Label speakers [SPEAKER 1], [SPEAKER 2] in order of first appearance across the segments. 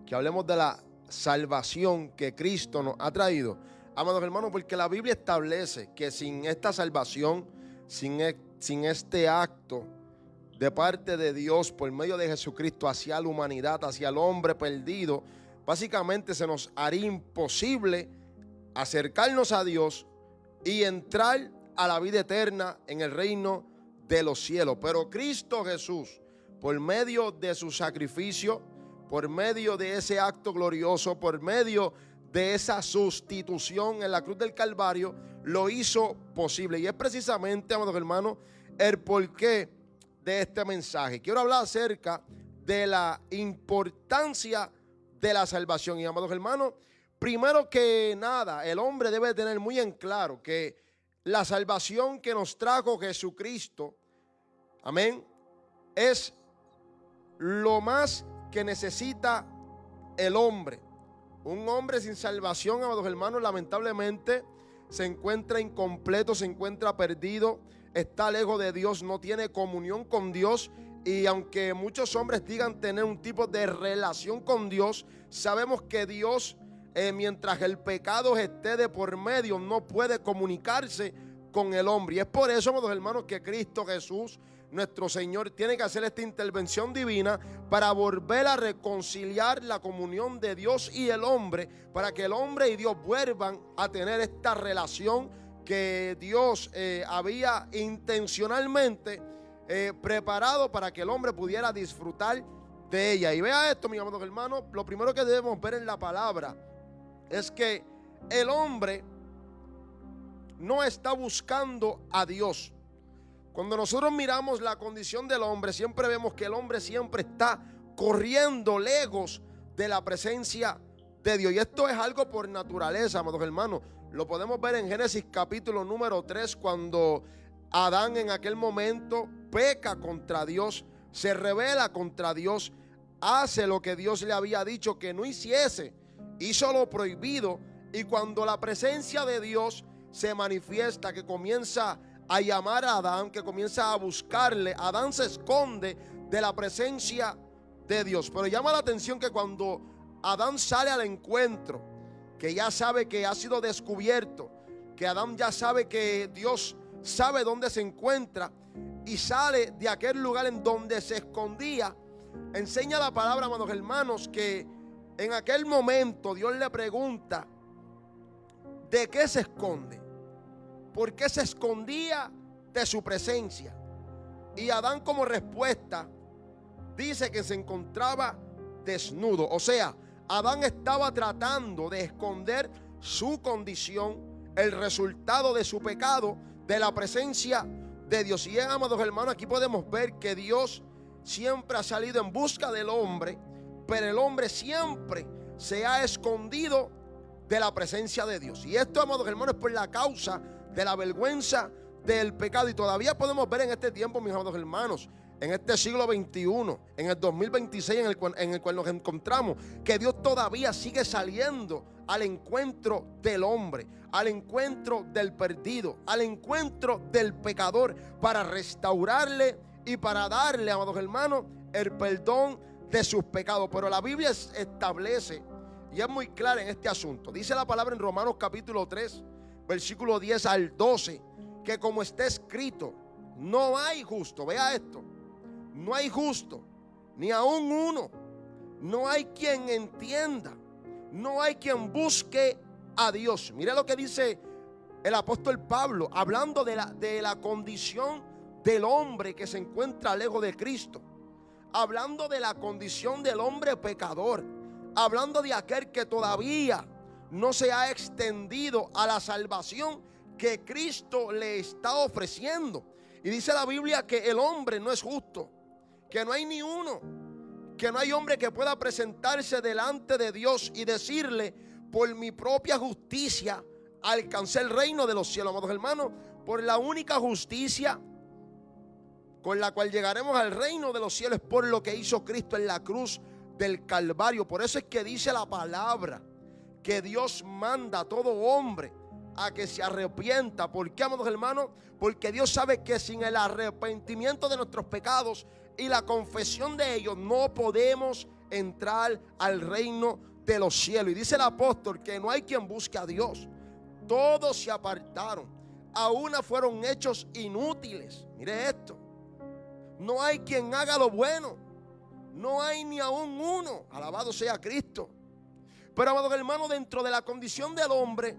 [SPEAKER 1] que hablemos de la salvación que Cristo nos ha traído. Amados hermanos, porque la Biblia establece que sin esta salvación, sin este acto de parte de Dios por medio de Jesucristo hacia la humanidad, hacia el hombre perdido, básicamente se nos haría imposible acercarnos a Dios y entrar a la vida eterna en el reino de los cielos. Pero Cristo Jesús, por medio de su sacrificio, por medio de ese acto glorioso, por medio de esa sustitución en la cruz del Calvario, lo hizo posible. Y es precisamente, amados hermanos, el porqué de este mensaje. Quiero hablar acerca de la importancia de la salvación. Y amados hermanos, primero que nada, el hombre debe tener muy en claro que la salvación que nos trajo Jesucristo, amén, es lo más que necesita el hombre. Un hombre sin salvación, amados hermanos, lamentablemente se encuentra incompleto, se encuentra perdido, está lejos de Dios, no tiene comunión con Dios. Y aunque muchos hombres digan tener un tipo de relación con Dios, sabemos que Dios, mientras el pecado esté de por medio, no puede comunicarse con el hombre. Y es por eso, amados hermanos, que Cristo Jesús, nuestro Señor, tiene que hacer esta intervención divina para volver a reconciliar la comunión de Dios y el hombre, para que el hombre y Dios vuelvan a tener esta relación que Dios había intencionalmente preparado para que el hombre pudiera disfrutar de ella. Y vea esto, mis amados hermanos, lo primero que debemos ver en la palabra es que el hombre no está buscando a Dios. Cuando nosotros miramos la condición del hombre, siempre vemos que el hombre siempre está corriendo lejos de la presencia de Dios. Y esto es algo por naturaleza, amados hermanos. Lo podemos ver en Génesis capítulo número 3, cuando Adán en aquel momento peca contra Dios, se rebela contra Dios, hace lo que Dios le había dicho que no hiciese, hizo lo prohibido. Y cuando la presencia de Dios se manifiesta, que comienza a llamar a Adán, que comienza a buscarle, Adán se esconde de la presencia de Dios. Pero llama la atención que cuando Adán sale al encuentro, que ya sabe que ha sido descubierto, que Adán ya sabe que Dios sabe dónde se encuentra, y sale de aquel lugar en donde se escondía, enseña la palabra, amados hermanos, que en aquel momento Dios le pregunta: ¿de qué se esconde? ¿Por qué se escondía de su presencia? Y Adán, como respuesta, dice que se encontraba desnudo. O sea, Adán estaba tratando de esconder su condición, el resultado de su pecado, de la presencia de Dios. Y amados hermanos, aquí podemos ver que Dios siempre ha salido en busca del hombre, pero el hombre siempre se ha escondido de la presencia de Dios. Y esto, amados hermanos, es por la causa de la vergüenza del pecado. Y todavía podemos ver en este tiempo, mis amados hermanos, en este siglo XXI, en el 2026 en el cual nos encontramos, que Dios todavía sigue saliendo al encuentro del hombre, al encuentro del perdido, al encuentro del pecador, para restaurarle y para darle, amados hermanos, el perdón de sus pecados. Pero la Biblia establece, y es muy clara en este asunto, dice la palabra en Romanos capítulo 3, versículo 10 al 12, que como está escrito, no hay justo. Vea esto: no hay justo, ni aún uno. No hay quien entienda, no hay quien busque a Dios. Mire lo que dice el apóstol Pablo, hablando de la condición del hombre que se encuentra lejos de Cristo, hablando de la condición del hombre pecador, hablando de aquel que todavía no se ha extendido a la salvación que Cristo le está ofreciendo. Y dice la Biblia que el hombre no es justo, que no hay ni uno, que no hay hombre que pueda presentarse delante de Dios y decirle: por mi propia justicia alcancé el reino de los cielos. Amados hermanos, por la única justicia con la cual llegaremos al reino de los cielos es por lo que hizo Cristo en la cruz del Calvario. Por eso es que dice la palabra que Dios manda a todo hombre a que se arrepienta. ¿Por qué, amados hermanos? Porque Dios sabe que sin el arrepentimiento de nuestros pecados y la confesión de ellos no podemos entrar al reino de los cielos. Y dice el apóstol que no hay quien busque a Dios. Todos se apartaron. A una fueron hechos inútiles. Mire esto. No hay quien haga lo bueno. No hay ni aún uno. Alabado sea Cristo. Pero, amados hermanos, dentro de la condición del hombre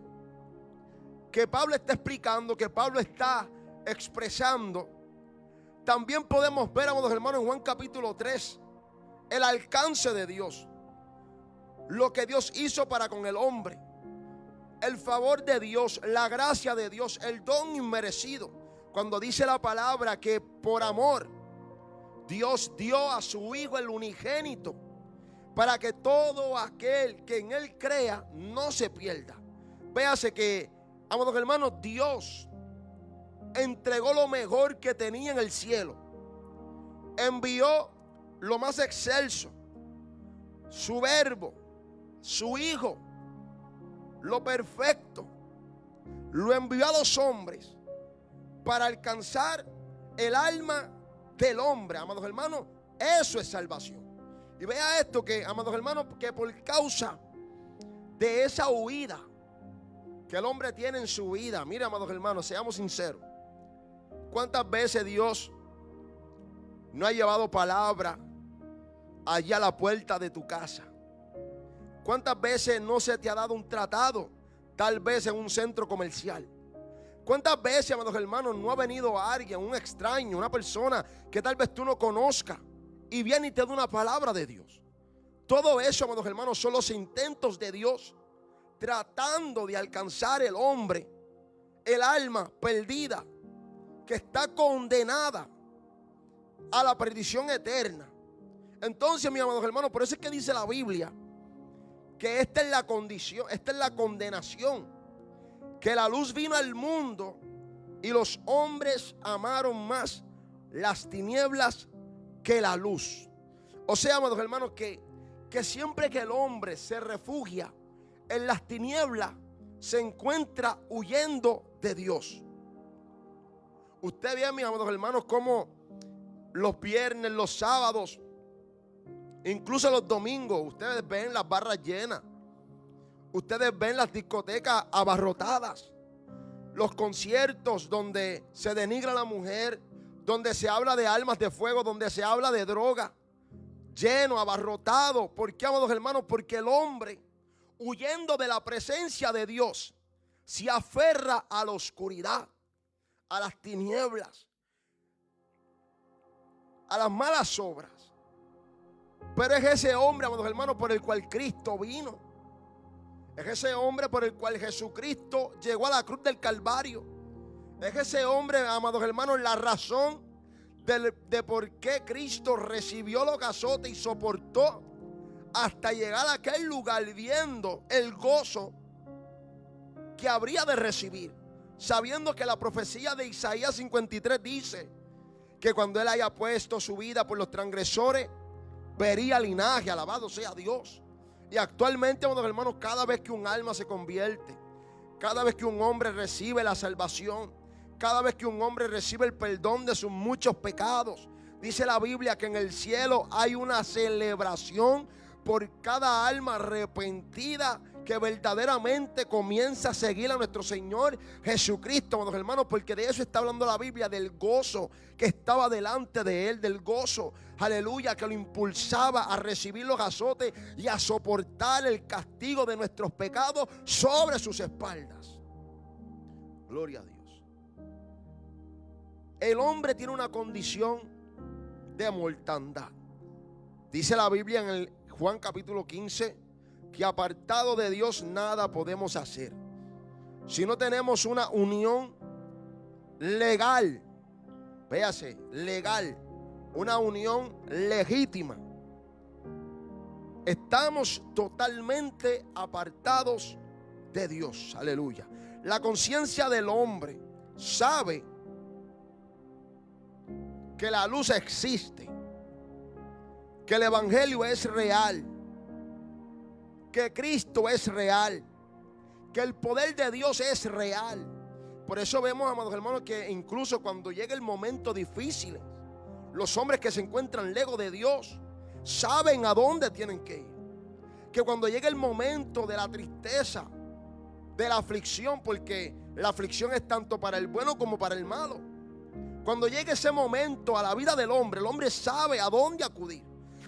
[SPEAKER 1] que Pablo está explicando, que Pablo está expresando, también podemos ver, amados hermanos, en Juan capítulo 3, el alcance de Dios. Lo que Dios hizo para con el hombre. El favor de Dios, la gracia de Dios, el don inmerecido. Cuando dice la palabra que por amor Dios dio a su Hijo el unigénito, para que todo aquel que en Él crea no se pierda. Véase que, amados hermanos, Dios entregó lo mejor que tenía en el cielo. Envió lo más excelso, su verbo, su Hijo, lo perfecto. Lo envió a los hombres para alcanzar el alma del hombre. Amados hermanos, eso es salvación. Y vea esto, que, amados hermanos, que por causa de esa huida que el hombre tiene en su vida, mira, amados hermanos, seamos sinceros. ¿Cuántas veces Dios no ha llevado palabra allá a la puerta de tu casa? ¿Cuántas veces no se te ha dado un tratado, tal vez en un centro comercial? ¿Cuántas veces, amados hermanos, no ha venido alguien, un extraño, una persona que tal vez tú no conozcas, y viene y te da una palabra de Dios? Todo eso, amados hermanos, son los intentos de Dios tratando de alcanzar el hombre, el alma perdida, que está condenada a la perdición eterna. Entonces, mis amados hermanos, por eso es que dice la Biblia que esta es la condición, esta es la condenación, que la luz vino al mundo y los hombres amaron más las tinieblas que la luz. O sea, amados hermanos, que siempre que el hombre se refugia en las tinieblas, se encuentra huyendo de Dios. Usted ve, mis amados hermanos, cómo los viernes, los sábados, incluso los domingos, ustedes ven las barras llenas. Ustedes ven las discotecas abarrotadas. Los conciertos donde se denigra a la mujer, donde se habla de armas de fuego, donde se habla de droga, lleno, abarrotado. ¿Por qué, amados hermanos? Porque el hombre, huyendo de la presencia de Dios, se aferra a la oscuridad, a las tinieblas, a las malas obras. Pero es ese hombre, amados hermanos, por el cual Cristo vino. Es ese hombre por el cual Jesucristo llegó a la cruz del Calvario. Es ese hombre, amados hermanos, la razón de por qué Cristo recibió los azotes y soportó hasta llegar a aquel lugar, viendo el gozo que habría de recibir, sabiendo que la profecía de Isaías 53 dice que cuando Él haya puesto su vida por los transgresores, vería linaje. Alabado sea Dios. Y actualmente, amados hermanos, cada vez que un alma se convierte, cada vez que un hombre recibe la salvación, cada vez que un hombre recibe el perdón de sus muchos pecados, dice la Biblia que en el cielo hay una celebración por cada alma arrepentida que verdaderamente comienza a seguir a nuestro Señor Jesucristo, amados hermanos, porque de eso está hablando la Biblia, del gozo que estaba delante de Él, del gozo, aleluya, que lo impulsaba a recibir los azotes y a soportar el castigo de nuestros pecados sobre sus espaldas. Gloria a Dios. El hombre tiene una condición de mortandad. Dice la Biblia en el Juan capítulo 15 que apartado de Dios nada podemos hacer. Si no tenemos una unión legal, véase, legal, una unión legítima, estamos totalmente apartados de Dios. Aleluya. La conciencia del hombre sabe que la luz existe, que el evangelio es real, que Cristo es real, que el poder de Dios es real. Por eso vemos, amados hermanos, que incluso cuando llega el momento difícil, los hombres que se encuentran lejos de Dios saben a dónde tienen que ir. Que cuando llegue el momento de la tristeza, de la aflicción, porque la aflicción es tanto para el bueno como para el malo. Cuando llegue ese momento a la vida del hombre, el hombre sabe a dónde acudir.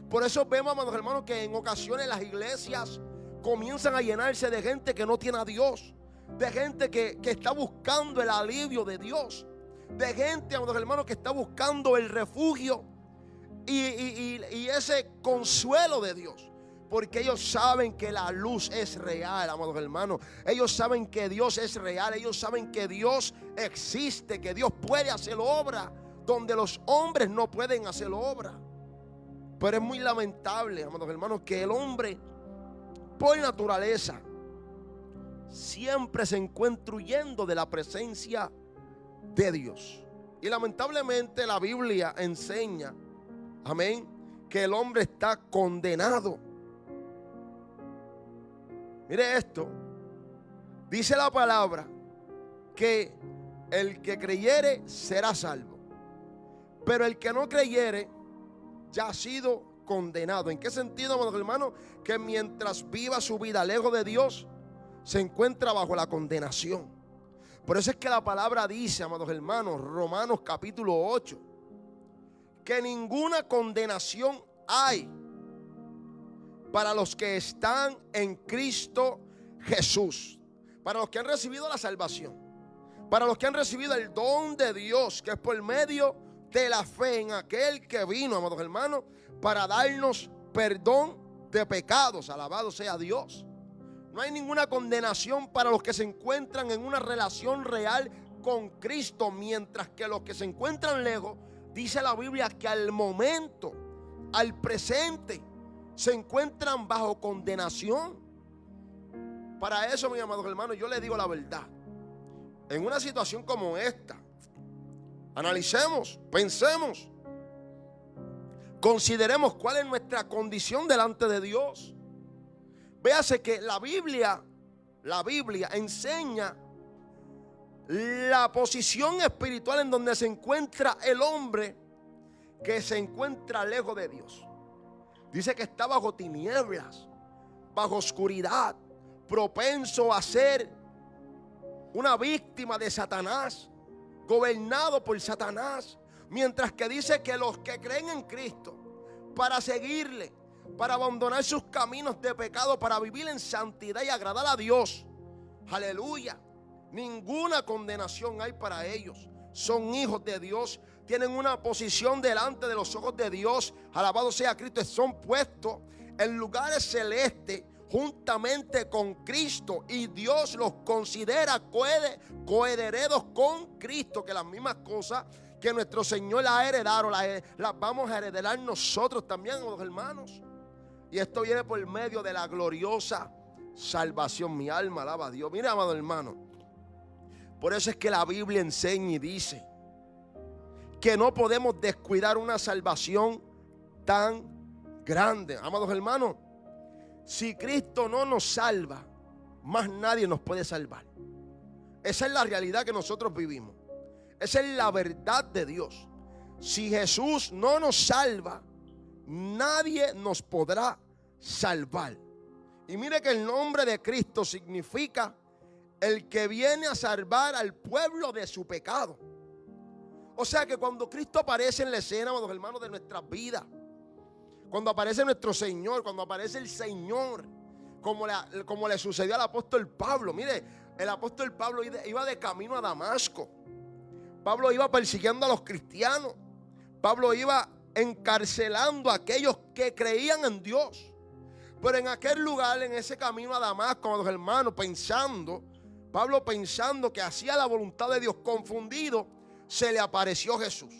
[SPEAKER 1] Por eso vemos, amados hermanos, que en ocasiones las iglesias comienzan a llenarse de gente que no tiene a Dios, de gente que está buscando el alivio de Dios, de gente, amados hermanos, que está buscando el refugio y ese consuelo de Dios. Porque ellos saben que la luz es real, amados hermanos. Ellos saben que Dios es real. Ellos saben que Dios existe, que Dios puede hacer obra donde los hombres no pueden hacer obra. Pero es muy lamentable, amados hermanos, que el hombre, por naturaleza, siempre se encuentra huyendo de la presencia de Dios. Y lamentablemente la Biblia enseña, amén, que el hombre está condenado. Mire esto, dice la palabra que el que creyere será salvo, pero el que no creyere ya ha sido condenado. ¿En qué sentido, amados hermanos? Que mientras viva su vida lejos de Dios, se encuentra bajo la condenación. Por eso es que la palabra dice, amados hermanos, Romanos capítulo 8, que ninguna condenación hay para los que están en Cristo Jesús, para los que han recibido la salvación, para los que han recibido el don de Dios, que es por medio de la fe en aquel que vino, amados hermanos, para darnos perdón de pecados. Alabado sea Dios. No hay ninguna condenación para los que se encuentran en una relación real con Cristo, mientras que los que se encuentran lejos, dice la Biblia que al momento, al presente, se encuentran bajo condenación. Para eso, mis amados hermanos, yo les digo la verdad. En una situación como esta, analicemos, pensemos, consideremos cuál es nuestra condición delante de Dios. Véase que la Biblia enseña la posición espiritual en donde se encuentra el hombre que se encuentra lejos de Dios. Dice que está bajo tinieblas, bajo oscuridad, propenso a ser una víctima de Satanás, gobernado por Satanás. Mientras que dice que los que creen en Cristo, para seguirle, para abandonar sus caminos de pecado, para vivir en santidad y agradar a Dios, aleluya, ninguna condenación hay para ellos. Son hijos de Dios, tienen una posición delante de los ojos de Dios. Alabado sea Cristo. Son puestos en lugares celestes juntamente con Cristo, y Dios los considera coherederos con Cristo, que las mismas cosas que nuestro Señor la heredaron, las vamos a heredar nosotros también, los hermanos. Y esto viene por medio de la gloriosa salvación. Mi alma alaba a Dios. Mira, amado hermano, por eso es que la Biblia enseña y dice que no podemos descuidar una salvación tan grande. Amados hermanos, si Cristo no nos salva, más nadie nos puede salvar. Esa es la realidad que nosotros vivimos. Esa es la verdad de Dios. Si Jesús no nos salva, nadie nos podrá salvar. Y mire que el nombre de Cristo significa el que viene a salvar al pueblo de su pecado. O sea que cuando Cristo aparece en la escena, amados hermanos, de nuestras vidas, cuando aparece nuestro Señor, cuando aparece el Señor, como le sucedió al apóstol Pablo. Mire, el apóstol Pablo iba de camino a Damasco. Pablo iba persiguiendo a los cristianos. Pablo iba encarcelando a aquellos que creían en Dios. Pero en aquel lugar, en ese camino a Damasco, amados hermanos, Pablo pensando que hacía la voluntad de Dios, confundido, se le apareció Jesús.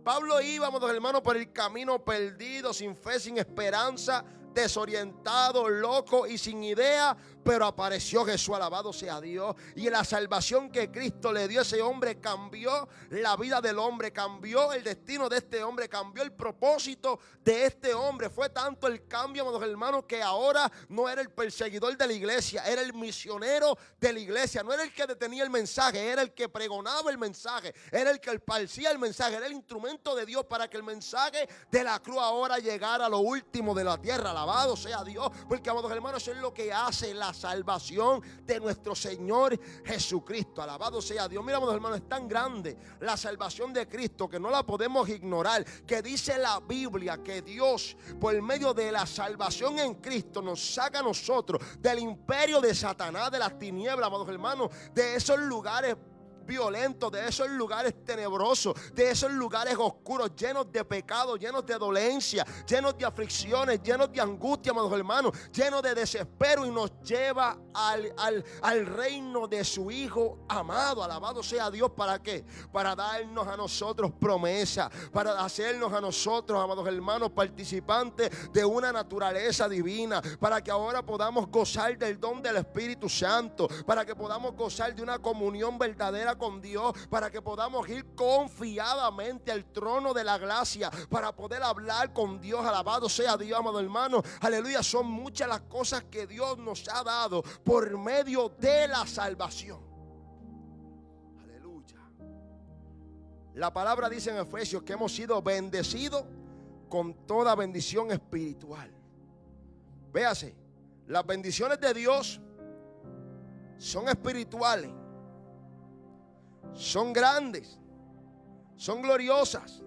[SPEAKER 1] Pablo iba, amados hermanos, por el camino perdido, sin fe, sin esperanza, desorientado, loco y sin idea, pero apareció Jesús, alabado sea Dios. Y la salvación que Cristo le dio a ese hombre cambió la vida del hombre, cambió el destino de este hombre, cambió el propósito de este hombre. Fue tanto el cambio, amados hermanos, que ahora no era el perseguidor de la iglesia, era el misionero de la iglesia. No era el que detenía el mensaje, era el que pregonaba el mensaje, era el que esparcía el mensaje, era el instrumento de Dios para que el mensaje de la cruz ahora llegara a lo último de la tierra. Alabado sea Dios, porque, amados hermanos, eso es lo que hace la salvación de nuestro Señor Jesucristo. Alabado sea Dios. Mira, amados hermanos, es tan grande la salvación de Cristo que no la podemos ignorar, que dice la Biblia que Dios, por medio de la salvación en Cristo, nos saca a nosotros del imperio de Satanás, de las tinieblas, amados hermanos, de esos lugares violentos, de esos lugares tenebrosos, de esos lugares oscuros, llenos de pecado, llenos de dolencia, llenos de aflicciones, llenos de angustia, amados hermanos, llenos de desespero, y nos lleva al reino de su Hijo amado. Alabado sea Dios. ¿Para qué? Para darnos a nosotros promesa, para hacernos a nosotros, amados hermanos, participantes de una naturaleza divina, para que ahora podamos gozar del don del Espíritu Santo, para que podamos gozar de una comunión verdadera con Dios, para que podamos ir confiadamente al trono de la gracia, para poder hablar con Dios. Alabado sea Dios, amado hermano. Aleluya. Son muchas las cosas que Dios nos ha dado por medio de la salvación. Aleluya. La palabra dice en Efesios que hemos sido bendecidos con toda bendición espiritual. Véase, las bendiciones de Dios son espirituales, son grandes, son gloriosas,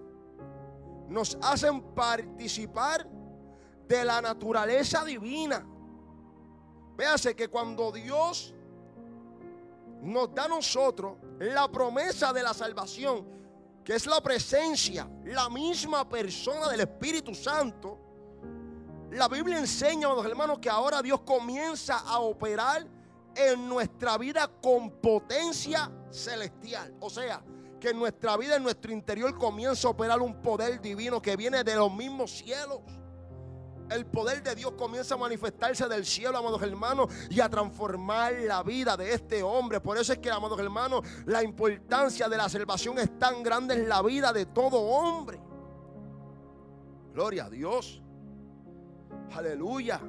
[SPEAKER 1] nos hacen participar de la naturaleza divina. Véase que cuando Dios nos da a nosotros la promesa de la salvación, que es la presencia, la misma persona del Espíritu Santo, la Biblia enseña, hermanos, que ahora Dios comienza a operar en nuestra vida con potencia celestial. O sea, que en nuestra vida, en nuestro interior, comienza a operar un poder divino que viene de los mismos cielos. El poder de Dios comienza a manifestarse del cielo, amados hermanos, y a transformar la vida de este hombre. Por eso es que, amados hermanos, la importancia de la salvación es tan grande en la vida de todo hombre. Gloria a Dios. Aleluya.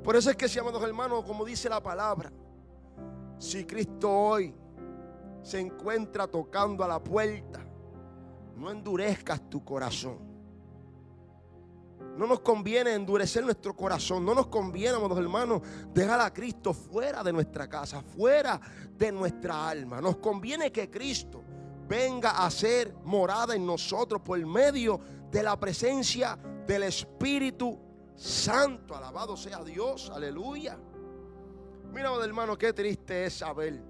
[SPEAKER 1] Por eso es que, amados hermanos, como dice la palabra, si Cristo hoy se encuentra tocando a la puerta, no endurezcas tu corazón. No nos conviene endurecer nuestro corazón. No nos conviene, amados hermanos, dejar a Cristo fuera de nuestra casa, fuera de nuestra alma. Nos conviene que Cristo venga a ser morada en nosotros por medio de la presencia del Espíritu Santo. Alabado sea Dios. Aleluya. Mira, amados hermanos, qué triste es saber.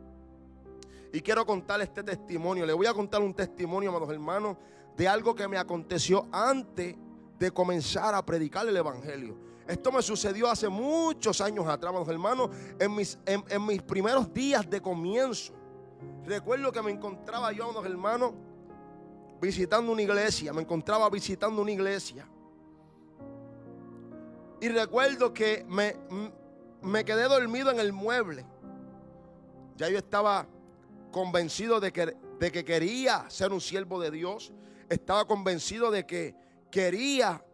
[SPEAKER 1] Y quiero contar este testimonio. Le voy a contar un testimonio, amados hermanos, de algo que me aconteció antes de comenzar a predicar el evangelio. Esto me sucedió hace muchos años atrás, amados hermanos, en mis primeros días de comienzo. Recuerdo que me encontraba yo, amados hermanos, visitando una iglesia. Me encontraba visitando una iglesia. Y recuerdo que me quedé dormido en el mueble. Ya yo estaba convencido de que quería ser un siervo de Dios. Estaba convencido de que quería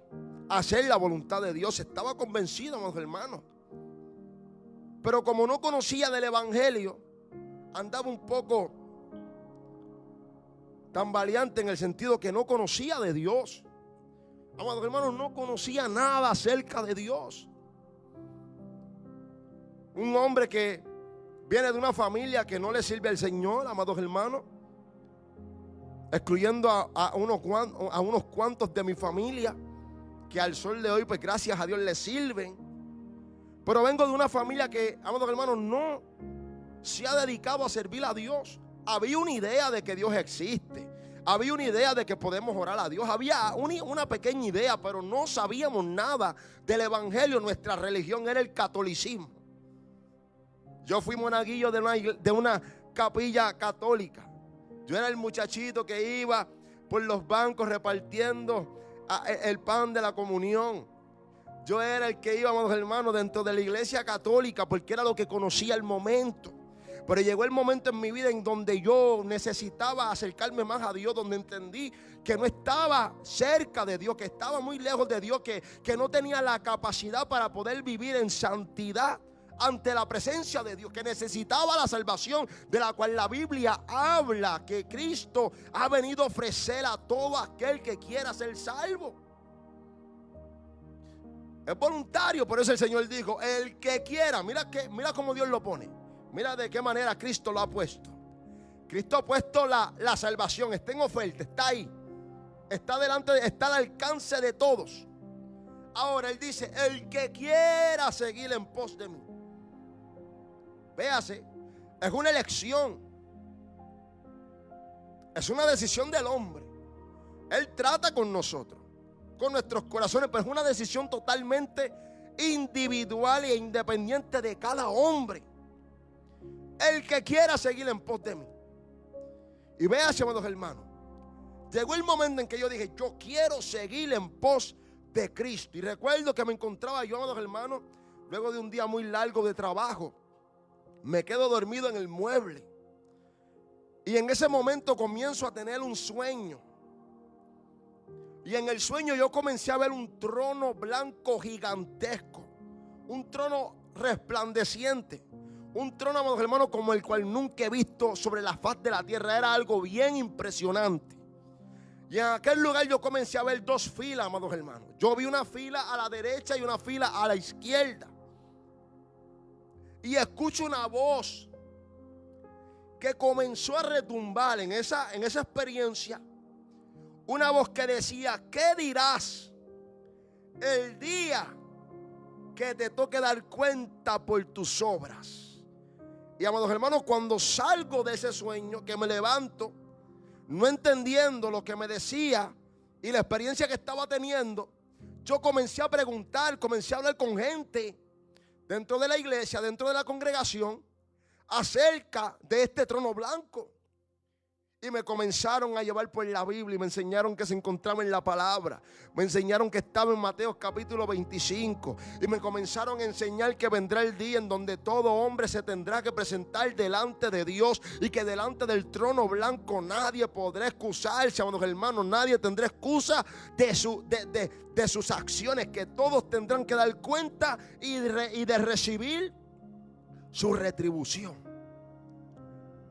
[SPEAKER 1] hacer la voluntad de Dios. Estaba convencido, amados hermanos. Pero como no conocía del evangelio, andaba un poco tambaleante en el sentido que no conocía de Dios. Amados hermanos, no conocía nada acerca de Dios. Un hombre que viene de una familia que no le sirve al Señor, amados hermanos, excluyendo a unos cuantos de mi familia que al sol de hoy, pues gracias a Dios, le sirven. Pero vengo de una familia que, amados hermanos, no se ha dedicado a servir a Dios. Había una idea de que Dios existe. Había una idea de que podemos orar a Dios. Había una pequeña idea, pero no sabíamos nada del evangelio. Nuestra religión era el catolicismo. Yo fui monaguillo de una capilla católica. Yo era el muchachito que iba por los bancos repartiendo el pan de la comunión. Yo era el que iba, amados hermanos, dentro de la iglesia católica porque era lo que conocía al momento. Pero llegó el momento en mi vida en donde yo necesitaba acercarme más a Dios, donde entendí que no estaba cerca de Dios, que estaba muy lejos de Dios, que no tenía la capacidad para poder vivir en santidad ante la presencia de Dios, que necesitaba la salvación de la cual la Biblia habla, que Cristo ha venido a ofrecer a todo aquel que quiera ser salvo. Es voluntario, por eso el Señor dijo, el que quiera. Mira cómo Dios lo pone. Mira de qué manera Cristo lo ha puesto. Cristo ha puesto la salvación, está en oferta, está ahí. Está delante, está al alcance de todos. Ahora Él dice, el que quiera seguir en pos de mí. Véase, es una elección. Es una decisión del hombre. Él trata con nosotros, con nuestros corazones, pero es una decisión totalmente individual e independiente de cada hombre. El que quiera seguir en pos de mí. Y véase, amados hermanos, llegó el momento en que yo dije, yo quiero seguir en pos de Cristo. Y recuerdo que me encontraba yo, amados hermanos, luego de un día muy largo de trabajo, me quedo dormido en el mueble. Y en ese momento comienzo a tener un sueño. Y en el sueño yo comencé a ver un trono blanco gigantesco. Un trono resplandeciente. Un trono, amados hermanos, como el cual nunca he visto sobre la faz de la tierra. Era algo bien impresionante. Y en aquel lugar yo comencé a ver dos filas, amados hermanos. Yo vi una fila a la derecha y una fila a la izquierda. Y escucho una voz que comenzó a retumbar en esa experiencia. Una voz que decía, ¿qué dirás el día que te toque dar cuenta por tus obras? Y amados hermanos, cuando salgo de ese sueño, que me levanto, no entendiendo lo que me decía y la experiencia que estaba teniendo, yo comencé a preguntar, comencé a hablar con gente dentro de la iglesia, dentro de la congregación, acerca de este trono blanco. Y me comenzaron a llevar por la Biblia y me enseñaron que se encontraba en la palabra. Me enseñaron que estaba en Mateo capítulo 25. Y me comenzaron a enseñar que vendrá el día en donde todo hombre se tendrá que presentar delante de Dios. Y que delante del trono blanco nadie podrá excusarse, amados hermanos. Nadie tendrá excusa de sus acciones. Que todos tendrán que dar cuenta y de recibir su retribución.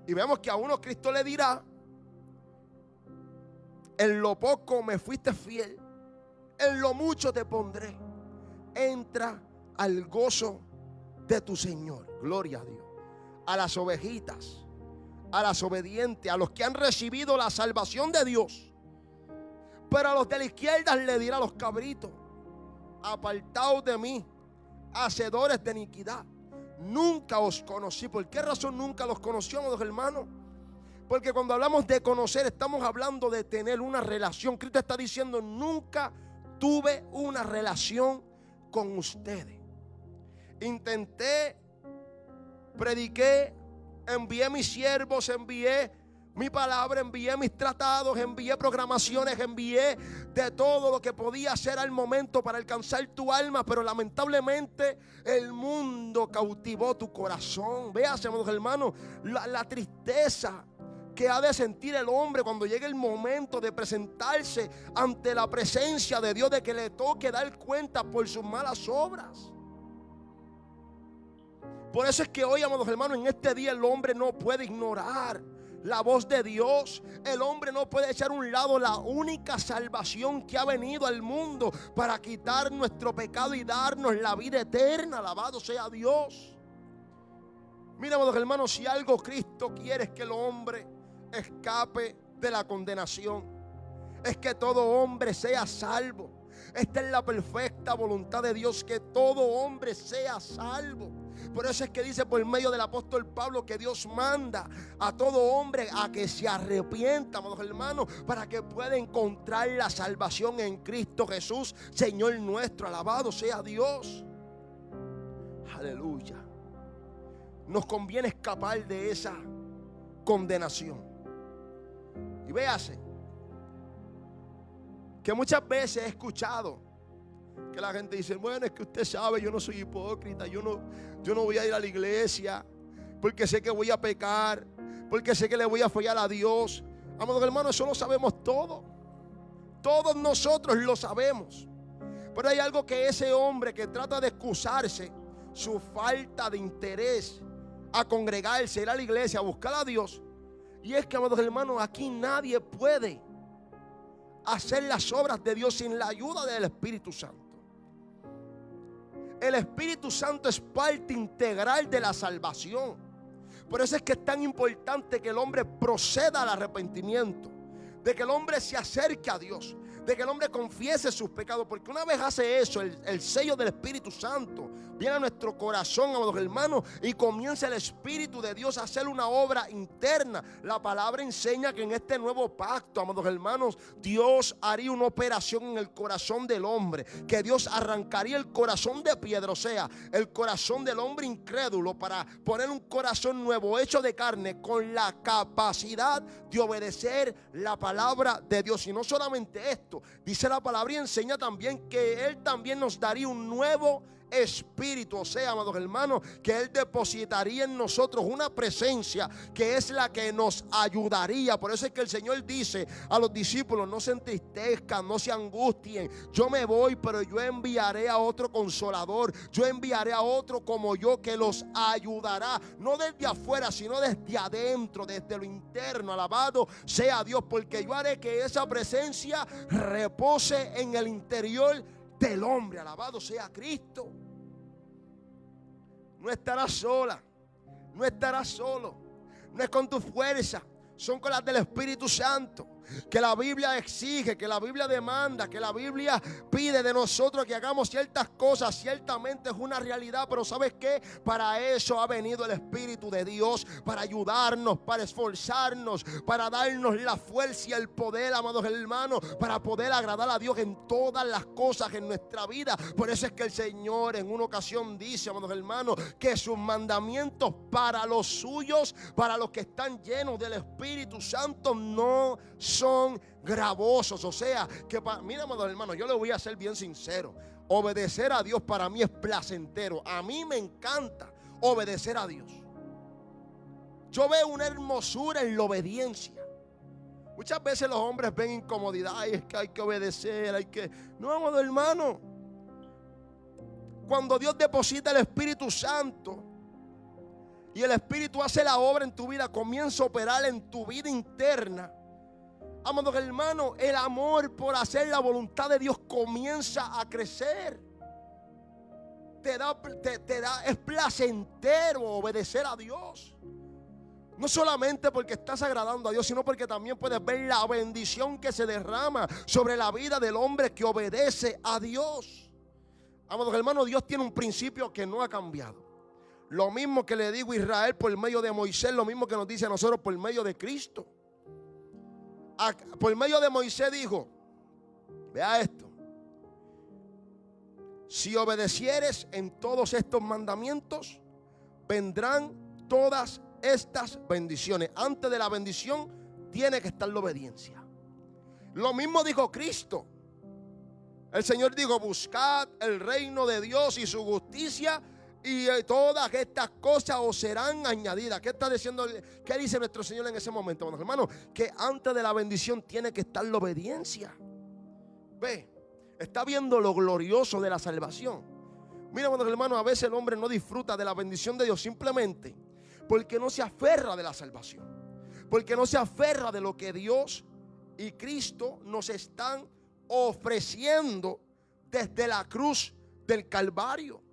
[SPEAKER 1] Y vemos que a uno Cristo le dirá, en lo poco me fuiste fiel, en lo mucho te pondré. Entra al gozo de tu Señor. Gloria a Dios. A las ovejitas, a las obedientes, a los que han recibido la salvación de Dios. Pero a los de la izquierda le dirá a los cabritos, apartaos de mí, hacedores de iniquidad. Nunca os conocí. ¿Por qué razón nunca los conoció, amados hermanos? Porque cuando hablamos de conocer, estamos hablando de tener una relación. Cristo está diciendo, nunca tuve una relación con ustedes. Intenté, prediqué, envié mis siervos, envié mi palabra, envié mis tratados, envié programaciones, envié de todo lo que podía hacer al momento para alcanzar tu alma, pero lamentablemente el mundo cautivó tu corazón. Véase, amados hermanos, la tristeza que ha de sentir el hombre cuando llegue el momento de presentarse ante la presencia de Dios, de que le toque dar cuenta por sus malas obras. Por eso es que hoy, amados hermanos, en este día el hombre no puede ignorar la voz de Dios. El hombre no puede echar a un lado la única salvación que ha venido al mundo para quitar nuestro pecado y darnos la vida eterna. Alabado sea Dios. Mira, amados hermanos, si algo Cristo quiere es que el hombre escape de la condenación, es que todo hombre sea salvo. Esta es la perfecta voluntad de Dios, que todo hombre sea salvo. Por eso es que dice por medio del apóstol Pablo que Dios manda a todo hombre a que se arrepienta, amados hermanos, para que pueda encontrar la salvación en Cristo Jesús, Señor nuestro. Alabado sea Dios. Aleluya. Nos conviene escapar de esa condenación. Y véase que muchas veces he escuchado Que la gente dice, bueno, es que usted sabe, yo no soy hipócrita, yo no voy a ir a la iglesia porque sé que voy a pecar, porque sé que le voy a fallar a Dios. Amados hermanos, eso lo sabemos todo. Todos nosotros lo sabemos. Pero hay algo que ese hombre que trata de excusarse, su falta de interés a congregarse, ir a la iglesia, a buscar a Dios. Y es que, amados hermanos, aquí nadie puede hacer las obras de Dios sin la ayuda del Espíritu Santo. El Espíritu Santo es parte integral de la salvación. Por eso es que es tan importante que el hombre proceda al arrepentimiento, de que el hombre se acerque a Dios, de que el hombre confiese sus pecados, porque una vez hace eso, el sello del Espíritu Santo viene a nuestro corazón, amados hermanos, y comienza el Espíritu de Dios a hacer una obra interna. La palabra enseña que en este nuevo pacto, amados hermanos, Dios haría una operación en el corazón del hombre, que Dios arrancaría el corazón de piedra, o sea, el corazón del hombre incrédulo, para poner un corazón nuevo, hecho de carne, con la capacidad de obedecer la palabra de Dios. Y no solamente esto, dice la palabra y enseña también que Él también nos daría un nuevo espíritu, o sea, amados hermanos, que Él depositaría en nosotros una presencia que es la que nos ayudaría. Por eso es que el Señor dice a los discípulos: no se entristezcan, no se angustien, yo me voy, pero yo enviaré a otro consolador, yo enviaré a otro como yo, que los ayudará, no desde afuera, sino desde adentro, desde lo interno. Alabado sea Dios, porque yo haré que esa presencia repose en el interior del hombre. Alabado sea Cristo. No estarás sola, no estarás solo, no es con tu fuerza, son con las del Espíritu Santo, que la Biblia exige, que la Biblia demanda, que la Biblia pide de nosotros que hagamos ciertas cosas. Ciertamente es una realidad, pero ¿sabes qué? Para eso ha venido el Espíritu de Dios, para ayudarnos, para esforzarnos, para darnos la fuerza y el poder, amados hermanos, para poder agradar a Dios en todas las cosas en nuestra vida. Por eso es que el Señor en una ocasión dice, amados hermanos, que sus mandamientos para los suyos, para los que están llenos del Espíritu Santo, no son gravosos. O sea, que mira, amados hermanos, yo le voy a ser bien sincero. Obedecer a Dios para mí es placentero. A mí me encanta obedecer a Dios. Yo veo una hermosura en la obediencia. Muchas veces los hombres ven incomodidad. Ay, es que hay que obedecer, hay que... No, amado hermano. Cuando Dios deposita el Espíritu Santo y el Espíritu hace la obra en tu vida, comienza a operar en tu vida interna. Amados hermanos, el amor por hacer la voluntad de Dios comienza a crecer. Es placentero obedecer a Dios. No solamente porque estás agradando a Dios, sino porque también puedes ver la bendición que se derrama sobre la vida del hombre que obedece a Dios. Amados hermanos, Dios tiene un principio que no ha cambiado. Lo mismo que le digo a Israel por medio de Moisés, lo mismo que nos dice a nosotros por medio de Cristo. Por medio de Moisés dijo, vea esto: si obedecieres en todos estos mandamientos, vendrán todas estas bendiciones. Antes de la bendición tiene que estar la obediencia. Lo mismo dijo Cristo. El Señor dijo: buscad el reino de Dios y su justicia, y todas estas cosas os serán añadidas. ¿Qué está diciendo? ¿Qué dice nuestro Señor en ese momento, hermanos? Que antes de la bendición tiene que estar la obediencia. Ve, está viendo lo glorioso de la salvación. Mira, hermanos, a veces el hombre no disfruta de la bendición de Dios simplemente porque no se aferra de la salvación, porque no se aferra de lo que Dios y Cristo nos están ofreciendo desde la cruz del Calvario.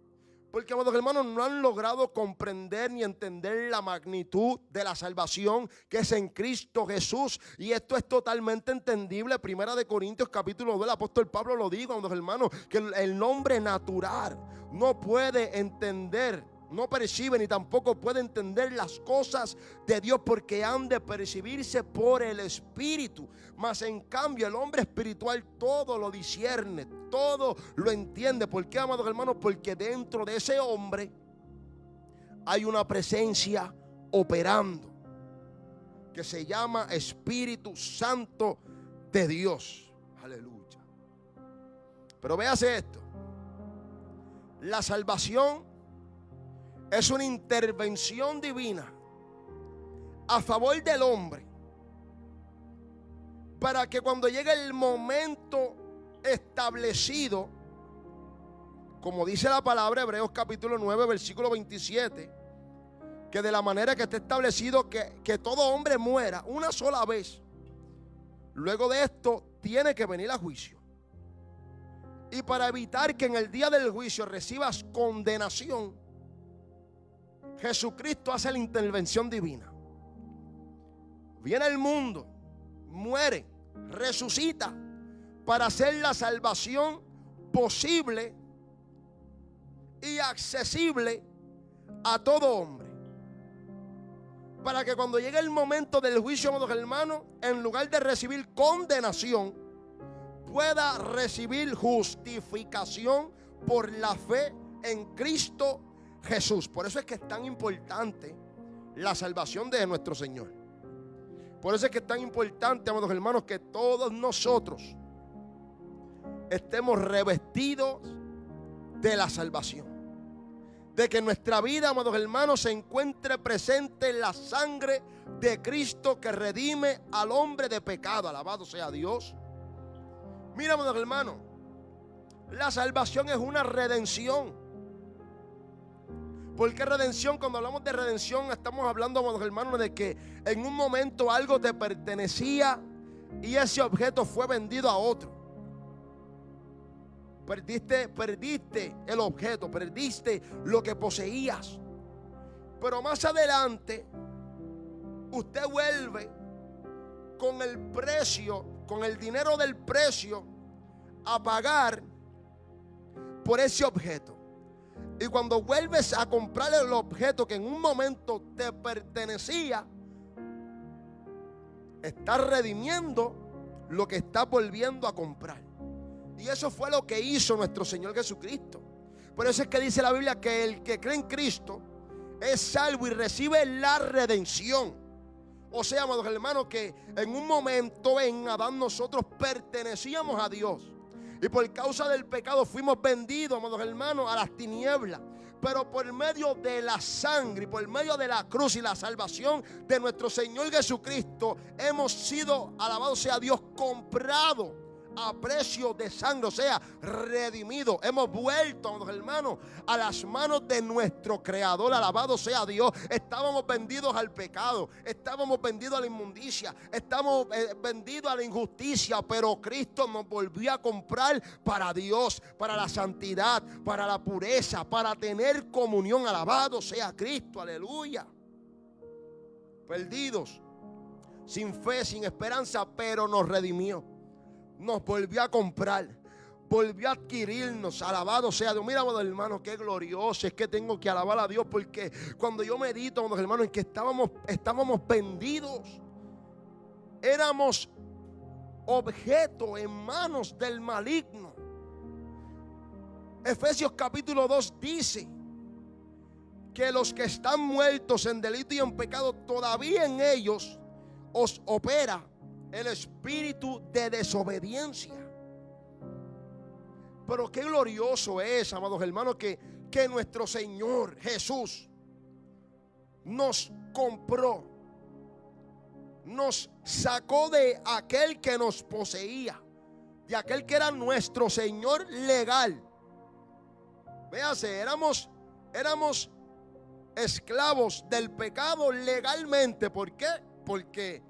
[SPEAKER 1] Porque, amados hermanos, no han logrado comprender ni entender la magnitud de la salvación que es en Cristo Jesús. Y esto es totalmente entendible. Primera de Corintios capítulo 2, el apóstol Pablo lo dijo, amados hermanos, que el hombre natural no puede entender, no percibe ni tampoco puede entender las cosas de Dios, porque han de percibirse por el Espíritu. Mas en cambio el hombre espiritual todo lo discierne, todo lo entiende. ¿Por qué, amados hermanos? Porque dentro de ese hombre hay una presencia operando que se llama Espíritu Santo de Dios. Aleluya. Pero véase esto: La salvación es una intervención divina a favor del hombre, para que cuando llegue el momento establecido, como dice la palabra, Hebreos capítulo 9, versículo 27, que de la manera que está establecido que todo hombre muera una sola vez, luego de esto tiene que venir a juicio. Y para evitar que en el día del juicio recibas condenación, Jesucristo hace la intervención divina. Viene al mundo, muere, resucita para hacer la salvación posible y accesible a todo hombre. Para que cuando llegue el momento del juicio, amados hermanos, en lugar de recibir condenación, pueda recibir justificación por la fe en Cristo Jesús. Por eso es que es tan importante la salvación de nuestro Señor. Por eso es que es tan importante, amados hermanos, que todos nosotros estemos revestidos de la salvación. De que nuestra vida, amados hermanos, se encuentre presente la sangre de Cristo que redime al hombre de pecado. Alabado sea Dios. Mira, amados hermanos, la salvación es una redención. ¿Por qué redención? Cuando hablamos de redención estamos hablando, amados hermanos, de que en un momento algo te pertenecía y ese objeto fue vendido a otro. Perdiste el objeto, perdiste lo que poseías. Pero más adelante usted vuelve con el precio, con el dinero del precio, a pagar por ese objeto. Y cuando vuelves a comprar el objeto que en un momento te pertenecía, estás redimiendo lo que estás volviendo a comprar. Y eso fue lo que hizo nuestro Señor Jesucristo. Por eso es que dice la Biblia que el que cree en Cristo es salvo y recibe la redención. O sea, amados hermanos, que en un momento en Adán nosotros pertenecíamos a Dios. Y por causa del pecado fuimos vendidos, amados hermanos, a las tinieblas. Pero por medio de la sangre y por medio de la cruz y la salvación de nuestro Señor Jesucristo, hemos sido, alabado sea Dios, comprados a precio de sangre, o sea, redimido. Hemos vuelto, amados hermanos, a las manos de nuestro Creador. Alabado sea Dios. Estábamos vendidos al pecado, estábamos vendidos a la inmundicia, estábamos vendidos a la injusticia, pero Cristo nos volvió a comprar para Dios, para la santidad, para la pureza, para tener comunión. Alabado sea Cristo, aleluya. Perdidos, sin fe, sin esperanza, pero nos redimió. Nos volvió a comprar, volvió a adquirirnos. Alabado sea Dios. Mira, amados hermanos, qué glorioso es que tengo que alabar a Dios, porque cuando yo medito, amados hermanos, en que estábamos vendidos, éramos objeto en manos del maligno. Efesios capítulo 2 dice que los que están muertos en delito y en pecado, todavía en ellos os opera el espíritu de desobediencia. Pero qué glorioso es, amados hermanos, que nuestro Señor Jesús nos compró, nos sacó de aquel que nos poseía, de aquel que era nuestro Señor legal. Véase, éramos esclavos del pecado legalmente. ¿Por qué? Porque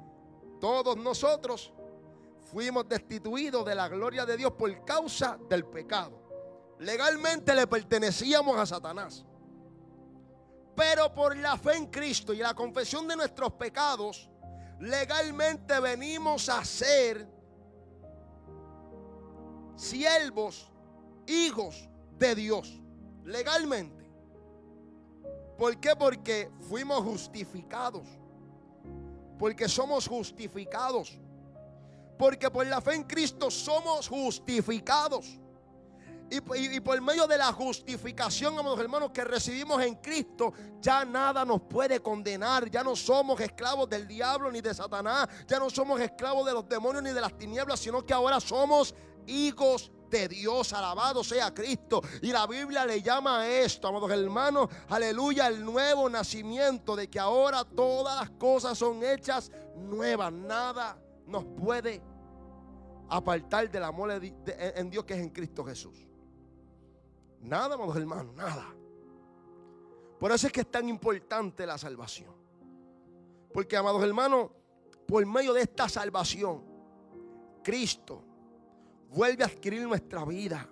[SPEAKER 1] todos nosotros fuimos destituidos de la gloria de Dios por causa del pecado. Legalmente le pertenecíamos a Satanás. Pero por la fe en Cristo y la confesión de nuestros pecados, legalmente venimos a ser siervos, hijos de Dios. Legalmente. ¿Por qué? Porque fuimos justificados. Porque somos justificados. Porque por la fe en Cristo somos justificados. Y por medio de la justificación, amados hermanos, que recibimos en Cristo, ya nada nos puede condenar. Ya no somos esclavos del diablo ni de Satanás. Ya no somos esclavos de los demonios ni de las tinieblas, sino que ahora somos hijos de Dios. Alabado sea Cristo. Y la Biblia le llama a esto, amados hermanos, aleluya, el nuevo nacimiento, de que ahora todas las cosas son hechas nuevas. Nada nos puede apartar del amor en Dios que es en Cristo Jesús. Nada, amados hermanos, nada. Por eso es que es tan importante la salvación. Porque, amados hermanos, por medio de esta salvación, Cristo vuelve a adquirir nuestra vida.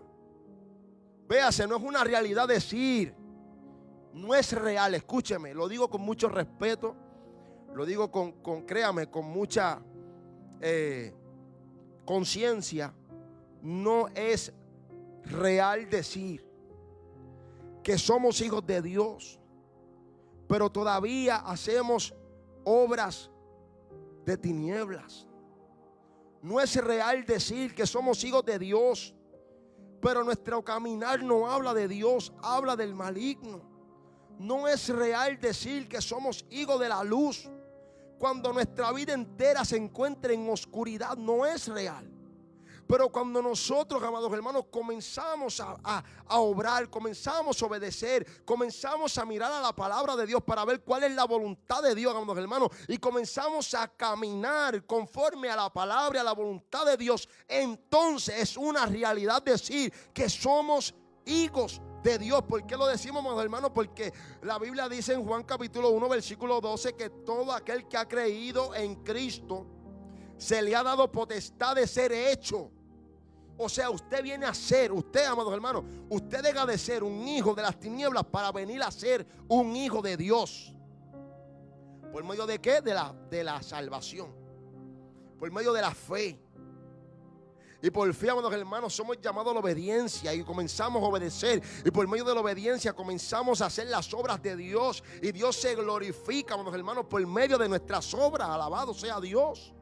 [SPEAKER 1] Véase, no es una realidad decir, no es real. Escúcheme, lo digo con mucho respeto, lo digo créame, con mucha conciencia. No es real decir que somos hijos de Dios, pero todavía hacemos obras de tinieblas. No es real decir que somos hijos de Dios, pero nuestro caminar no habla de Dios, habla del maligno. No es real decir que somos hijos de la luz, cuando nuestra vida entera se encuentra en oscuridad. No es real. Pero cuando nosotros, amados hermanos, comenzamos a obrar, comenzamos a obedecer, comenzamos a mirar a la palabra de Dios para ver cuál es la voluntad de Dios, amados hermanos, y comenzamos a caminar conforme a la palabra y a la voluntad de Dios, entonces es una realidad decir que somos hijos de Dios. ¿Por qué lo decimos, amados hermanos? Porque la Biblia dice en Juan capítulo 1 versículo 12 que todo aquel que ha creído en Cristo se le ha dado potestad de ser hecho. O sea, usted viene a ser, usted, amados hermanos, usted deja de ser un hijo de las tinieblas para venir a ser un hijo de Dios. ¿Por medio de qué? De la salvación. Por medio de la fe. Y por fe, amados hermanos, somos llamados a la obediencia y comenzamos a obedecer. Y por medio de la obediencia comenzamos a hacer las obras de Dios. Y Dios se glorifica, amados hermanos, por medio de nuestras obras. Alabado sea Dios.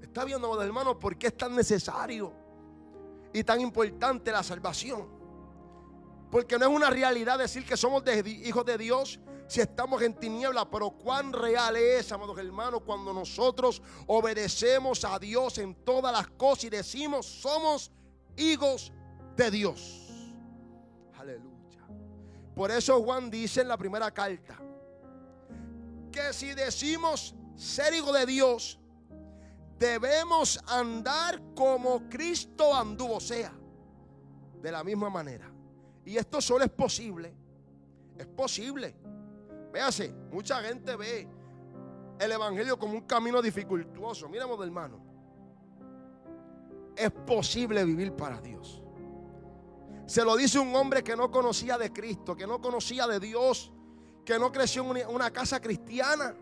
[SPEAKER 1] ¿Está viendo, amados hermanos, por qué es tan necesario y tan importante la salvación? Porque no es una realidad decir que somos hijos de Dios si estamos en tinieblas, pero cuán real es, amados hermanos, cuando nosotros obedecemos a Dios en todas las cosas y decimos somos hijos de Dios. Aleluya. Por eso Juan dice en la primera carta que si decimos ser hijos de Dios, debemos andar como Cristo anduvo, o sea, de la misma manera. Y esto solo es posible. Es posible. Véase, mucha gente ve el evangelio como un camino dificultuoso. Miramos, hermano, es posible vivir para Dios. Se lo dice un hombre que no conocía de Cristo, que no conocía de Dios, que no creció en una casa cristiana.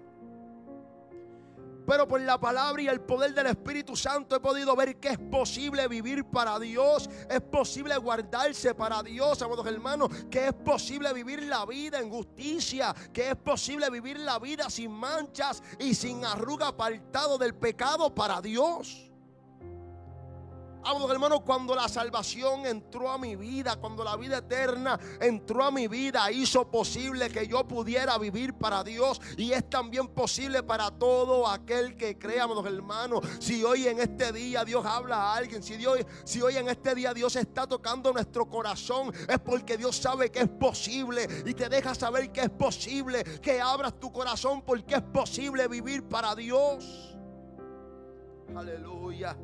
[SPEAKER 1] Pero por la palabra y el poder del Espíritu Santo he podido ver que es posible vivir para Dios. Es posible guardarse para Dios, amados hermanos. Que es posible vivir la vida en justicia. Que es posible vivir la vida sin manchas y sin arruga, apartado del pecado para Dios. Amados hermanos, cuando la salvación entró a mi vida, cuando la vida eterna entró a mi vida, hizo posible que yo pudiera vivir para Dios. Y es también posible para todo aquel que cree, amados hermanos. Si hoy en este día Dios habla a alguien, si hoy en este día Dios está tocando nuestro corazón, es porque Dios sabe que es posible y te deja saber que es posible, que abras tu corazón porque es posible vivir para Dios. Aleluya.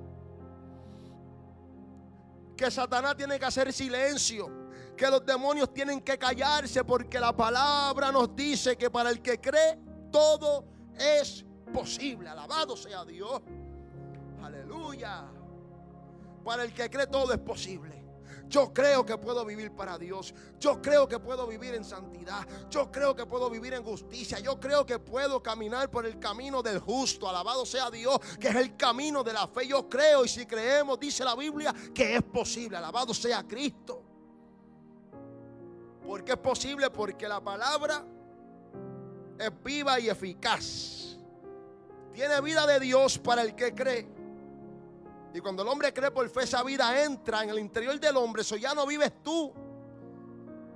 [SPEAKER 1] Que Satanás tiene que hacer silencio, que los demonios tienen que callarse, porque la palabra nos dice que para el que cree todo es posible. Alabado sea Dios. Aleluya. Para el que cree todo es posible. Yo creo que puedo vivir para Dios. Yo creo que puedo vivir en santidad. Yo creo que puedo vivir en justicia. Yo creo que puedo caminar por el camino del justo. Alabado sea Dios, que es el camino de la fe. Yo creo, y si creemos, dice la Biblia, que es posible. Alabado sea Cristo. ¿Por qué es posible? Porque la palabra es viva y eficaz. Tiene vida de Dios para el que cree. Y cuando el hombre cree por fe, esa vida entra en el interior del hombre. Eso ya no vives tú.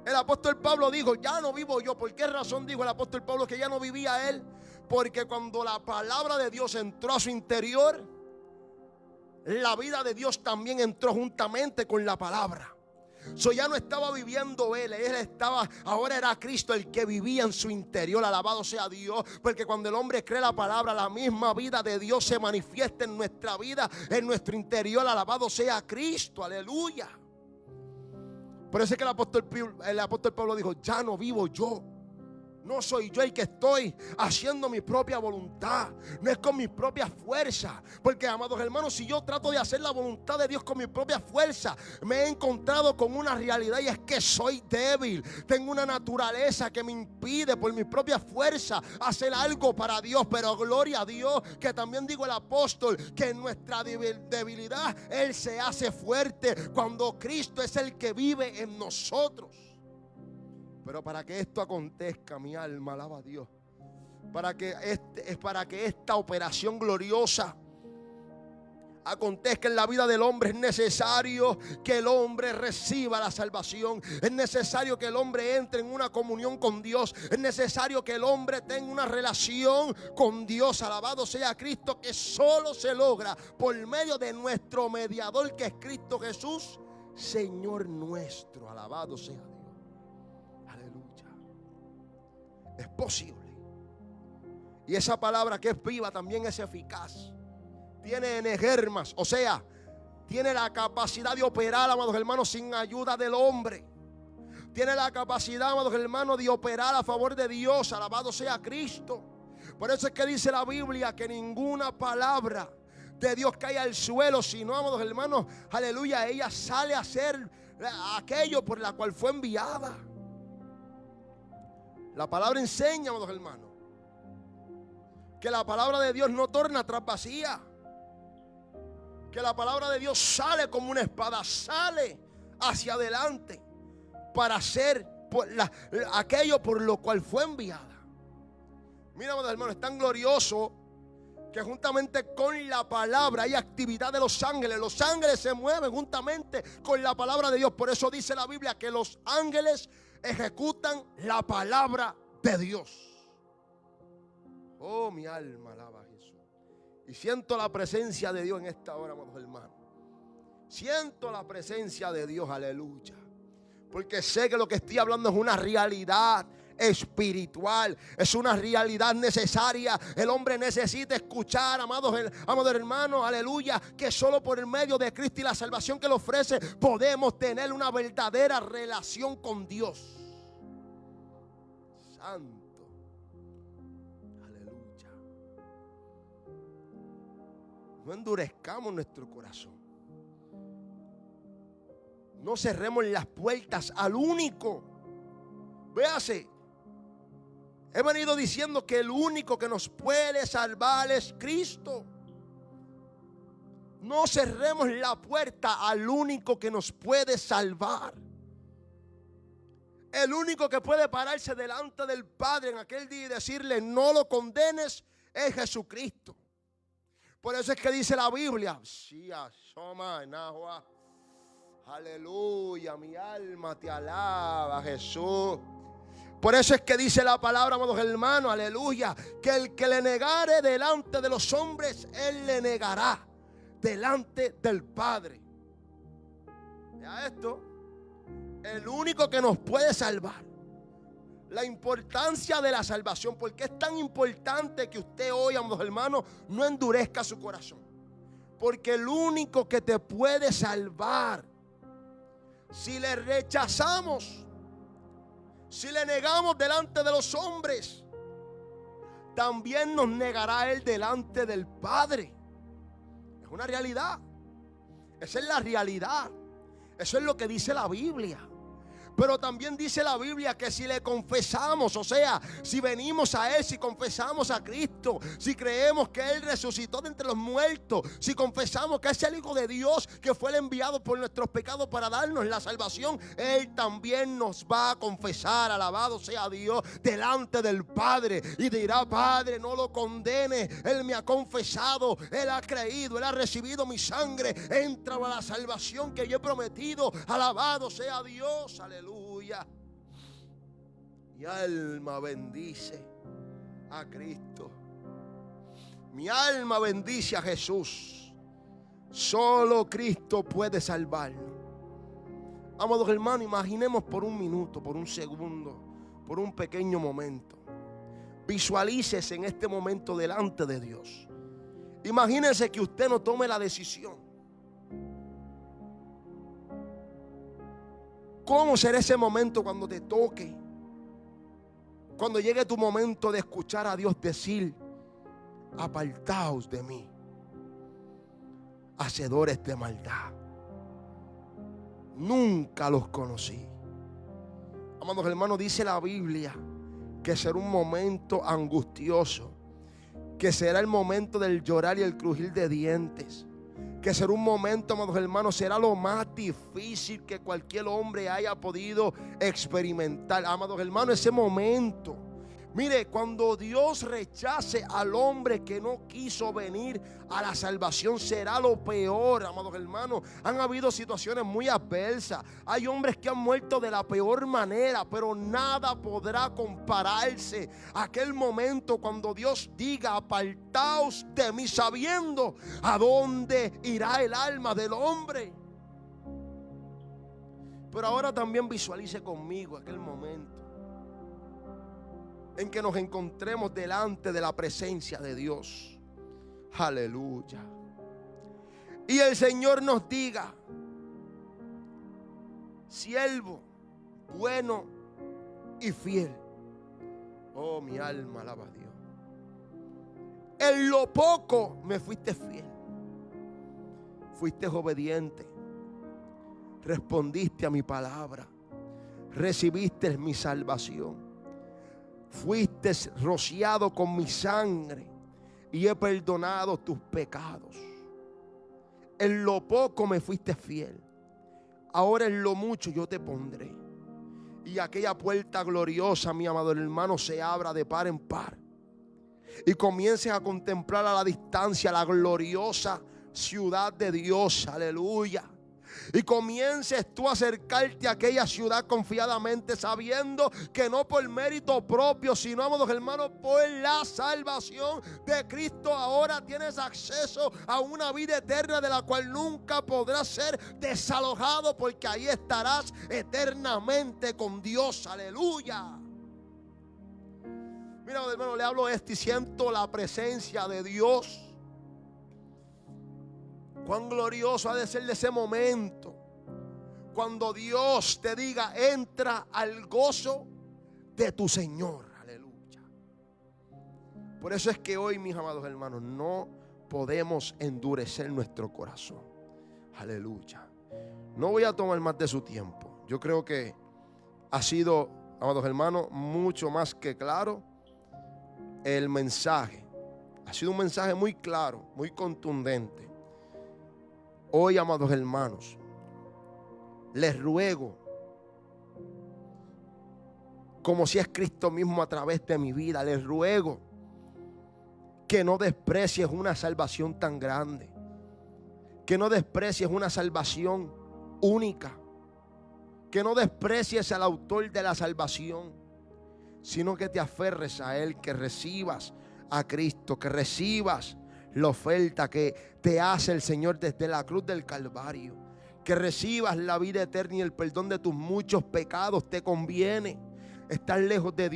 [SPEAKER 1] El apóstol Pablo dijo, ya no vivo yo. ¿Por qué razón dijo el apóstol Pablo que ya no vivía él? Porque cuando la palabra de Dios entró a su interior, la vida de Dios también entró juntamente con la palabra. Ya no estaba viviendo él estaba, ahora era Cristo el que vivía en su interior. Alabado sea Dios, porque cuando el hombre cree la palabra, la misma vida de Dios se manifiesta en nuestra vida, en nuestro interior. Alabado sea Cristo, aleluya. Por eso es que el apóstol Pablo dijo: ya no vivo yo. No soy yo el que estoy haciendo mi propia voluntad. No es con mis propias fuerzas. Porque, amados hermanos, si yo trato de hacer la voluntad de Dios con mi propia fuerza, me he encontrado con una realidad, y es que soy débil. Tengo una naturaleza que me impide por mi propia fuerza hacer algo para Dios. Pero gloria a Dios, que también digo el apóstol, que en nuestra debilidad Él se hace fuerte cuando Cristo es el que vive en nosotros. Pero para que esto acontezca, mi alma alaba a Dios. Para que esta operación gloriosa acontezca en la vida del hombre, es necesario que el hombre reciba la salvación. Es necesario que el hombre entre en una comunión con Dios. Es necesario que el hombre tenga una relación con Dios. Alabado sea Cristo, que solo se logra por medio de nuestro mediador, que es Cristo Jesús, Señor nuestro. Alabado sea Dios. Es posible. Y esa palabra que es viva también es eficaz. Tiene energermas, o sea, tiene la capacidad de operar, amados hermanos, sin ayuda del hombre. Tiene la capacidad, amados hermanos, de operar a favor de Dios. Alabado sea Cristo. Por eso es que dice la Biblia que ninguna palabra de Dios cae al suelo, sino, amados hermanos, aleluya, ella sale a hacer aquello por la cual fue enviada. La palabra enseña, amados hermanos, que la palabra de Dios no torna atrás vacía. Que la palabra de Dios sale como una espada, sale hacia adelante para hacer aquello por lo cual fue enviada. Mira, amados hermanos, es tan glorioso que juntamente con la palabra hay actividad de los ángeles. Los ángeles se mueven juntamente con la palabra de Dios. Por eso dice la Biblia que los ángeles ejecutan la palabra de Dios. Oh, mi alma alaba a Jesús. Y siento la presencia de Dios en esta hora, amados hermanos. Siento la presencia de Dios, aleluya. Porque sé que lo que estoy hablando es una realidad espiritual, es una realidad necesaria. El hombre necesita escuchar, amados hermanos, aleluya, que solo por el medio de Cristo y la salvación que le ofrece podemos tener una verdadera relación con Dios. Santo, aleluya. No endurezcamos nuestro corazón. No cerremos las puertas al único. Véase, he venido diciendo que el único que nos puede salvar es Cristo. No cerremos la puerta al único que nos puede salvar. El único que puede pararse delante del Padre en aquel día y decirle: no lo condenes, es Jesucristo. Por eso es que dice la Biblia: aleluya, mi alma te alaba, Jesús. Por eso es que dice la palabra, amados hermanos, aleluya, que el que le negare delante de los hombres, él le negará delante del Padre. Vea esto, el único que nos puede salvar. La importancia de la salvación. Porque es tan importante que usted hoy, amados hermanos, no endurezca su corazón. Porque el único que te puede salvar, si le rechazamos, si le negamos delante de los hombres, también nos negará Él delante del Padre. Es una realidad. Esa es la realidad. Eso es lo que dice la Biblia. Pero también dice la Biblia que si le confesamos, o sea, si venimos a Él, si confesamos a Cristo, si creemos que Él resucitó de entre los muertos, si confesamos que es el Hijo de Dios, que fue el enviado por nuestros pecados para darnos la salvación, Él también nos va a confesar, alabado sea Dios, delante del Padre. Y dirá: Padre, no lo condene, Él me ha confesado, Él ha creído, Él ha recibido mi sangre, entra a la salvación que yo he prometido. Alabado sea Dios, aleluya. Mi alma bendice a Cristo. Mi alma bendice a Jesús. Solo Cristo puede salvarnos. Amados hermanos, imaginemos por un minuto, por un segundo, por un pequeño momento. Visualícese en este momento delante de Dios. Imagínese que usted no tome la decisión. ¿Cómo será ese momento cuando te toque? Cuando llegue tu momento de escuchar a Dios decir: apartaos de mí, hacedores de maldad. Nunca los conocí. Amados hermanos, dice la Biblia que será un momento angustioso, que será el momento del llorar y el crujir de dientes, que será un momento, amados hermanos, será lo más difícil que cualquier hombre haya podido experimentar. Amados hermanos, ese momento, mire, cuando Dios rechace al hombre que no quiso venir a la salvación, será lo peor, amados hermanos. Han habido situaciones muy adversas. Hay hombres que han muerto de la peor manera, pero nada podrá compararse a aquel momento cuando Dios diga: apartaos de mí, sabiendo a dónde irá el alma del hombre. Pero ahora también visualice conmigo aquel momento en que nos encontremos delante de la presencia de Dios. Aleluya. Y el Señor nos diga: siervo bueno y fiel. Oh, mi alma alaba a Dios. En lo poco me fuiste fiel. Fuiste obediente. Respondiste a mi palabra. Recibiste mi salvación. Fuiste rociado con mi sangre y he perdonado tus pecados. En lo poco me fuiste fiel. Ahora en lo mucho yo te pondré. Y aquella puerta gloriosa, mi amado hermano, se abra de par en par. Y comiences a contemplar a la distancia la gloriosa ciudad de Dios. Aleluya. Y comiences tú a acercarte a aquella ciudad confiadamente, sabiendo que no por mérito propio, sino, amados hermanos, por la salvación de Cristo, ahora tienes acceso a una vida eterna de la cual nunca podrás ser desalojado, porque ahí estarás eternamente con Dios. Aleluya. Mira, hermano, le hablo esto y siento la presencia de Dios. Cuán glorioso ha de ser de ese momento cuando Dios te diga: entra al gozo de tu Señor. Aleluya. Por eso es que hoy, mis amados hermanos, no podemos endurecer nuestro corazón. Aleluya. No voy a tomar más de su tiempo. Yo creo que ha sido, amados hermanos, mucho más que claro el mensaje. Ha sido un mensaje muy claro, muy contundente. Hoy, amados hermanos, les ruego, como si es Cristo mismo a través de mi vida, les ruego que no desprecies una salvación tan grande, que no desprecies una salvación única, que no desprecies al autor de la salvación, sino que te aferres a Él, que recibas a Cristo, que recibas la oferta que te hace el Señor desde la cruz del Calvario, que recibas la vida eterna y el perdón de tus muchos pecados. Te conviene estar lejos de Dios.